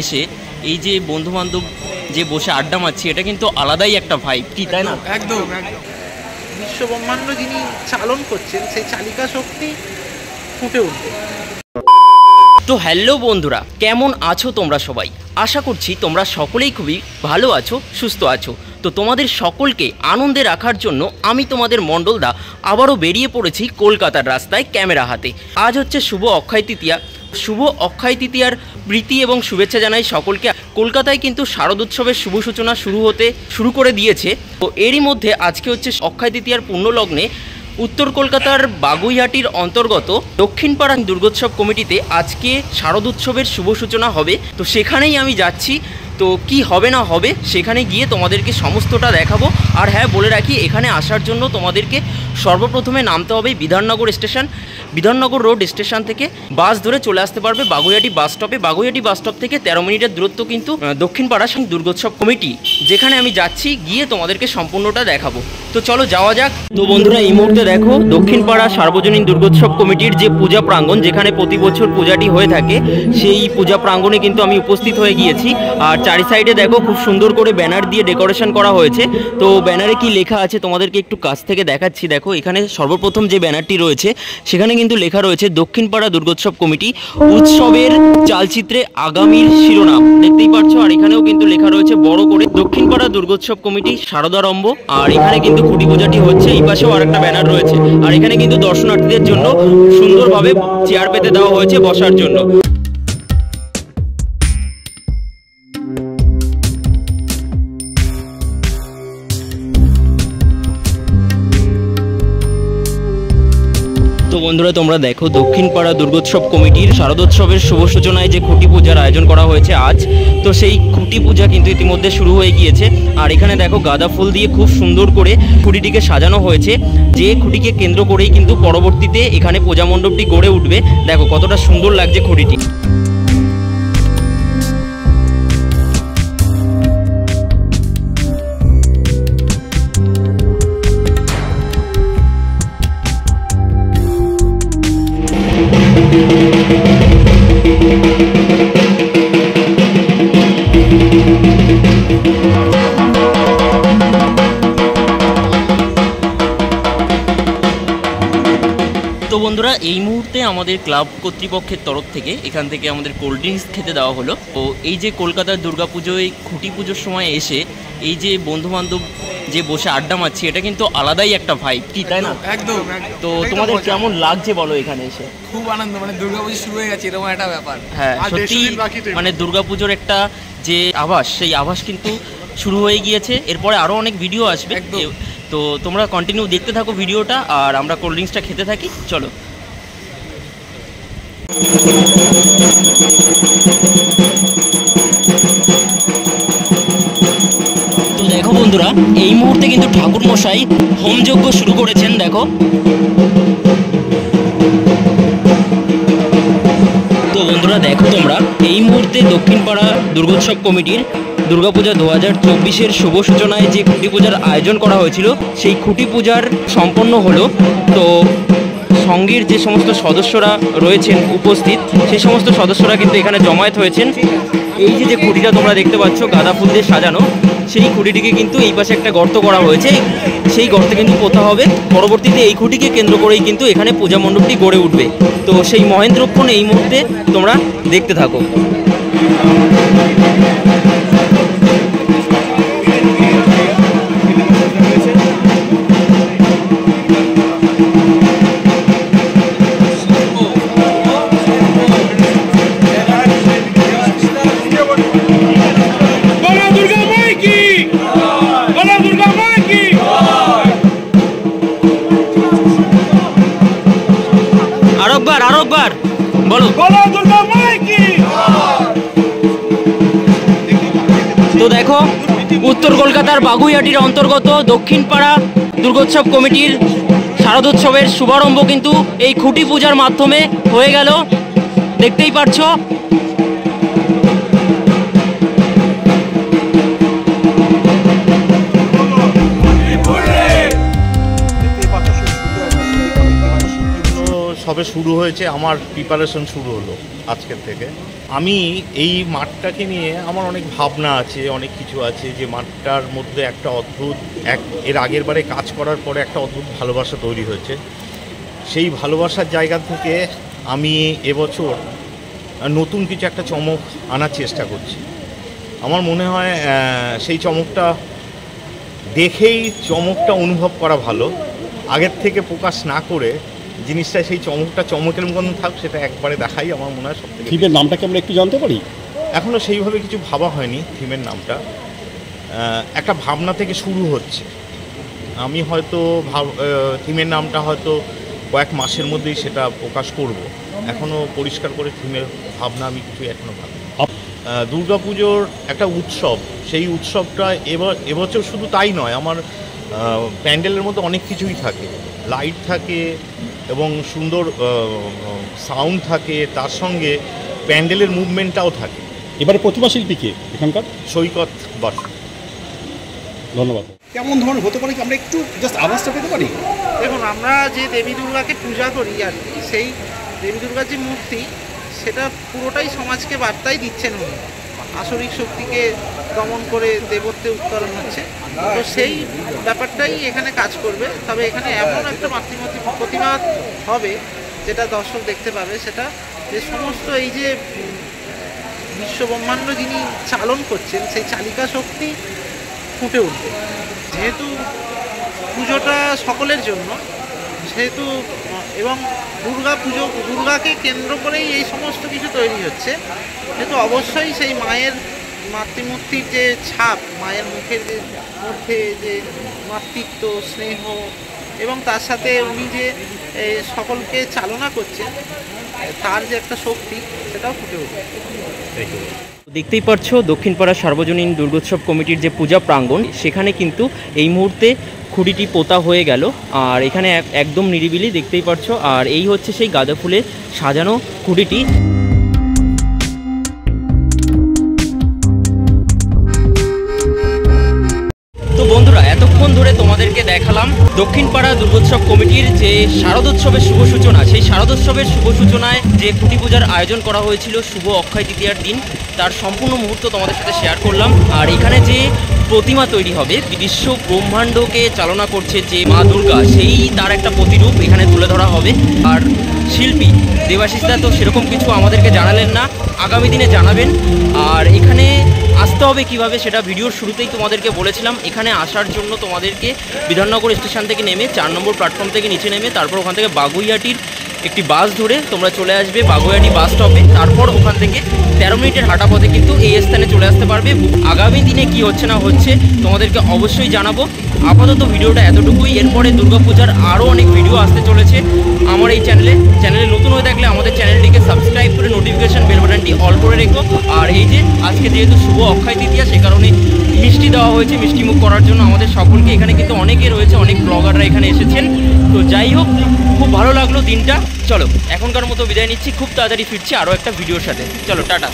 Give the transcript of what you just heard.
এসে এই যে বন্ধু বান্ধব যে বসে আড্ডা মারছি, এটা কিন্তু আলাদাই একটা ভাইব, কি তাই না? একদম একদম। বিশ্বব্রহ্মাণ্ড যিনি চালন করছেন সেই চালিকা শক্তি ফুটে উঠবে। তো হ্যালো বন্ধুরা, কেমন আছো তোমরা সবাই? আশা করছি তোমরা সকলেই খুবই ভালো আছো, সুস্থ আছো। তো তোমাদের সকলকে আনন্দে রাখার জন্য আমি তোমাদের মণ্ডলদা আবারও বেরিয়ে পড়েছি কলকাতার রাস্তায় ক্যামেরা হাতে। আজ হচ্ছে শুভ অক্ষয় তৃতীয়া। শুভ অক্ষয় তৃতীয়ার প্রীতি এবং শুভেচ্ছা জানাই সকলকে। কলকাতায় কিন্তু শারদোৎসবের শুভ সূচনা শুরু করে দিয়েছে। তো এরই মধ্যে আজকে হচ্ছে অক্ষয় তৃতীয়ার পুণ্যলগ্নে উত্তর কলকাতার বাগুইহাটির অন্তর্গত দক্ষিণপাড়া দুর্গোৎসব কমিটিতে আজকে শারদোৎসবের শুভ সূচনা হবে। তো সেখানেই আমি যাচ্ছি। তো কি হবে না হবে সেখানে গিয়ে তোমাদেরকে সমস্তটা দেখাবো। আর হ্যাঁ, বলে রাখি, এখানে আসার জন্য তোমাদেরকে সর্বপ্রথমে নামতে হবে বিধাননগর রোড স্টেশন থেকে বাস ধরে চলে আসতে পারবে বাগুইহাটি বাস স্টপে। বাগুইহাটি বাস স্টপ থেকে 13 মিনিটের দূরত্ব কিন্তু দক্ষিণপাড়া দুর্গোৎসব কমিটি, যেখানে আমি যাচ্ছি, গিয়ে তোমাদেরকে সম্পূর্ণটা দেখাবো। তো চলো যাওয়া যাক। তো বন্ধুরা, এই মুহূর্তে দেখো দক্ষিণপাড়া সার্বজনীন দুর্গোৎসব কমিটির যে পূজা প্রাঙ্গণ, যেখানে প্রতি বছর পূজাটি হয়ে থাকে, সেই পূজা প্রাঙ্গণে কিন্তু আমি উপস্থিত হয়ে গিয়েছি। আর চারি সাইডে দেখো খুব সুন্দর করে ব্যানার দিয়ে ডেকোরেশন করা হয়েছে। তো ব্যানারে কি লেখা আছে তোমাদেরকে একটু কাছ থেকে দেখাচ্ছি। দেখো এখানে সর্বপ্রথম যে ব্যানারটি রয়েছে সেখানে কিন্তু লেখা রয়েছে দক্ষিণপাড়া দুর্গোৎসব কমিটি উৎসবের চালচিত্রে আগামীর শিরোনাম, দেখতেই পাচ্ছ। আর এখানেও কিন্তু লেখা রয়েছে বড় করে দক্ষিণপাড়া দুর্গোৎসব কমিটি শারদারম্ভ। আর এখানে কিন্তু খুঁটি পূজাটি হচ্ছে। এই পাশেও আরেকটা ব্যানার রয়েছে। আর এখানে কিন্তু দর্শনার্থীদের জন্য সুন্দরভাবে চেয়ার পেতে দেওয়া হয়েছে বসার জন্য। তো বন্ধুরা, তোমরা দেখো দক্ষিণপাড়া দুর্গোৎসব কমিটির শারদোৎসবের শুভ সূচনায় যে খুঁটি পূজার আয়োজন করা হয়েছে আজ, তো সেই খুঁটি পূজা কিন্তু ইতিমধ্যে শুরু হয়ে গিয়েছে। আর এখানে দেখো গাঁদা ফুল দিয়ে খুব সুন্দর করে খুঁটিটিকে সাজানো হয়েছে, যে খুঁটিকে কেন্দ্র করেই কিন্তু পরবর্তীতে এখানে পূজা মণ্ডপটি গড়ে উঠবে। দেখো কতটা সুন্দর লাগছে খুঁটিটি। তো বন্ধুরা, এই মুহূর্তে আমাদের ক্লাব কর্তৃপক্ষের তরফ থেকে এখান থেকে আমাদের কোল্ড ড্রিঙ্কস খেতে দেওয়া হলো। তো এই যে কলকাতার দুর্গাপুজোয় খুঁটি পুজোর সময় এসে এই যে বন্ধুবান্ধব যে বসে আড্ডা মারছি, এটা কিন্তু আলাদাই একটা ভাইব, কি তাই না? একদম। তো তোমাদের কেমন লাগছে বলো এখানে এসে? খুব আনন্দ, মানে দুর্গাপুজো শুরু হয়ে গেছে এরকম একটা ব্যাপার। হ্যাঁ সত্যি, মানে দুর্গাপুজোর একটা যে আভাস, সেই আভাস কিন্তু শুরু হয়ে গিয়েছে। এরপরে আরও অনেক ভিডিও আসবে। তো তোমরা কন্টিনিউ দেখতে থাকো ভিডিওটা, আর আমরা কোল্ড ড্রিঙ্কসটা খেতে থাকি। চলো। তো দেখো বন্ধুরা, এই মুহূর্তে কিন্তু ঠাকুর মশাই হোমযজ্ঞ শুরু করেছেন। দেখো তো বন্ধুরা, দেখো তোমরা, এই মুহূর্তে দক্ষিণপাড়া দুর্গোৎসব কমিটির দুর্গাপূজা 2024-এর শুভ সূচনায় যে খুঁটি পূজার আয়োজন করা হয়েছিল, সেই খুঁটি পূজার সম্পন্ন হলো। তো সঙ্গীর যে সমস্ত সদস্যরা রয়েছেন উপস্থিত, সেই সমস্ত সদস্যরা কিন্তু এখানে জমায়েত হয়েছেন। এই যে খুঁটিটা তোমরা দেখতে পাচ্ছ গাঁদা ফুল দিয়ে সাজানো, সেই খুঁটিটিকে কিন্তু এই পাশে একটা গর্ত করা হয়েছে। সেই গর্তে কিন্তু পোতা হবে। পরবর্তীতে এই খুঁটিকে কেন্দ্র করেই কিন্তু এখানে পূজা মণ্ডপটি গড়ে উঠবে। তো সেই মহেন্দ্রক্ষণ এই মুহূর্তে তোমরা দেখতে থাকো। আরেকবার বলো। তো দেখো উত্তর কলকাতার বাগুইহাটির অন্তর্গত দক্ষিণপাড়া দুর্গোৎসব কমিটির শারদোৎসবের শুভারম্ভ কিন্তু এই খুঁটি পূজার মাধ্যমে হয়ে গেল, দেখতেই পাচ্ছ। সবে সবে শুরু হয়েছে, আমার প্রিপারেশন শুরু হলো আজকের থেকে। আমি এই মাঠটাকে নিয়ে আমার অনেক ভাবনা আছে, অনেক কিছু আছে, যে মাঠটার মধ্যে একটা অদ্ভুত এর আগের বারে কাজ করার পরে একটা অদ্ভুত ভালোবাসা তৈরি হয়েছে। সেই ভালোবাসার জায়গা থেকে আমি এবছর নতুন কিছু একটা চমক আনার চেষ্টা করছি। আমার মনে হয় সেই চমকটা দেখেই চমকটা অনুভব করা ভালো, আগের থেকে প্রকাশ না করে জিনিসটা সেই চমকটা চমকের মতন থাক, সেটা একবারে দেখাই আমার মনে হয় সবথেকে। থিমের নামটা কি আমরা একটু জানতে পারি? এখনও সেইভাবে কিছু ভাবা হয়নি থিমের নামটা, একটা ভাবনা থেকে শুরু হচ্ছে। আমি হয়তো থিমের নামটা হয়তো কয়েক মাসের মধ্যেই সেটা প্রকাশ করব। এখনও পরিষ্কার করে থিমের ভাবনা আমি কিছু এখনও ভাবি। দুর্গাপুজোর একটা উৎসব, সেই উৎসবটা এবছর শুধু তাই নয়, আমার প্যান্ডেলের মধ্যে অনেক কিছুই থাকে, লাইট থাকে এবং সুন্দর সাউন্ড থাকে, তার সঙ্গে প্যান্ডেলের মুভমেন্টটাও থাকে। এবারে প্রতিমা শিল্পী কে এখানকার? সৈকত বাসু। ধন্যবাদ। কেমন ধরনের হতে পারে কি আমরা একটু জাস্ট আভাসটা পেতে পারি? দেখুন, আমরা যে দেবী দুর্গাকে পূজা করি আর কি, সেই দেবী দুর্গার যে মূর্তি, সেটা পুরোটাই সমাজকে বার্তাই দিচ্ছেন উনি। আসরিক শক্তিকে দমন করে দেবত্বে উত্তরণ হচ্ছে, তো সেই ব্যাপারটাই এখানে কাজ করবে। তবে এখানে এমন একটা মাতৃমূর্তি প্রতিমা হবে যেটা দর্শক দেখতে পাবে, সেটা যে সমস্ত এই যে বিশ্বব্রহ্মাণ্ড যিনি চালন করছেন, সেই চালিকা শক্তি ফুটে উঠবে। যেহেতু পুজোটা সকলের জন্য, সেহেতু এবং দুর্গাকে কেন্দ্র করেই এই সমস্ত কিছু তৈরি হচ্ছে, সেহেতু অবশ্যই সেই মায়ের মাতৃমূর্তির যে ছাপ, মায়ের মুখের যে মধ্যে যে মাতৃত্ব, স্নেহ, এবং তার সাথে উনি যে সকলকে চালনা করছেন, তার যে একটা শক্তি, সেটাও ফুটে উঠবে। দেখতেই পাচ্ছ দক্ষিণপাড়া সার্বজনীন দুর্গোৎসব কমিটির যে পূজা প্রাঙ্গণ, সেখানে কিন্তু এই মুহূর্তে খুঁটিটি পোতা হয়ে গেল, আর এখানে একদম নিরিবিলি দেখতেই পাচ্ছ। আর এই হচ্ছে সেই গাঁদা ফুলে সাজানো খুঁটিটি। তো বন্ধুরা, এতক্ষণ ধরে তোমাদেরকে দেখালাম দক্ষিণপাড়া দুর্গোৎসব কমিটির যে শারদোৎসবের শুভ সূচনা, সেই শারদোৎসবের শুভ সূচনায় যে খুঁটি পূজার আয়োজন করা হয়েছিল শুভ অক্ষয় তৃতীয়ার দিন, তার সম্পূর্ণ মুহূর্ত তোমাদের সাথে শেয়ার করলাম। আর এখানে যে প্রতিমা তৈরি হবে, বিশ্ব ব্রহ্মাণ্ডকে চালনা করছে যে মা দুর্গা, সেই তার একটা প্রতিরূপ এখানে তুলে ধরা হবে। আর শিল্পী দেবাশিসদা তো সেরকম কিছু আমাদেরকে জানালেন না, আগামী দিনে জানাবেন। আর এখানে আসতে হবে কিভাবে, সেটা ভিডিওর শুরুতেই তোমাদেরকে বলেছিলাম। এখানে আসার জন্য তোমাদেরকে বিধাননগর স্টেশন থেকে নেমে 4 নম্বর প্ল্যাটফর্ম থেকে নিচে নেমে তারপর ওখান থেকে বাগুইহাটির একটি বাস ধরে তোমরা চলে আসবে বাগুইহাটি বাস স্টপে। তারপর ওখান থেকে 13 মিনিটের হাঁটা পথে কিন্তু এই স্থানে চলে আসতে পারবে। আগামী দিনে কি হচ্ছে না হচ্ছে তোমাদেরকে অবশ্যই জানাবো। আপাতত ভিডিওটা এতটুকুই। এরপরে দুর্গাপূজার আরও অনেক ভিডিও আসতে চলেছে আমার এই চ্যানেলে নতুন হয়ে থাকলে আমাদের চ্যানেলটিকে সাবস্ক্রাইব করে নোটিফিকেশন বেল বাটনটি অল করে রেখো। আর এই যে আজকে যেহেতু শুভ অক্ষয় তৃতীয়া, সে কারণে মিষ্টি দেওয়া হয়েছে, মিষ্টি মুখ করার জন্য আমাদের সকলকে। এখানে কিন্তু অনেকে রয়েছে, অনেক ব্লগাররা এখানে এসেছেন। তো যাই হোক, খুব ভালো লাগলো দিনটা। চলো এখনকার মতো বিদায় নিচ্ছি, খুব তাড়াতাড়ি ফিরছি আরও একটা ভিডিওর সাথে। চলো টাটা।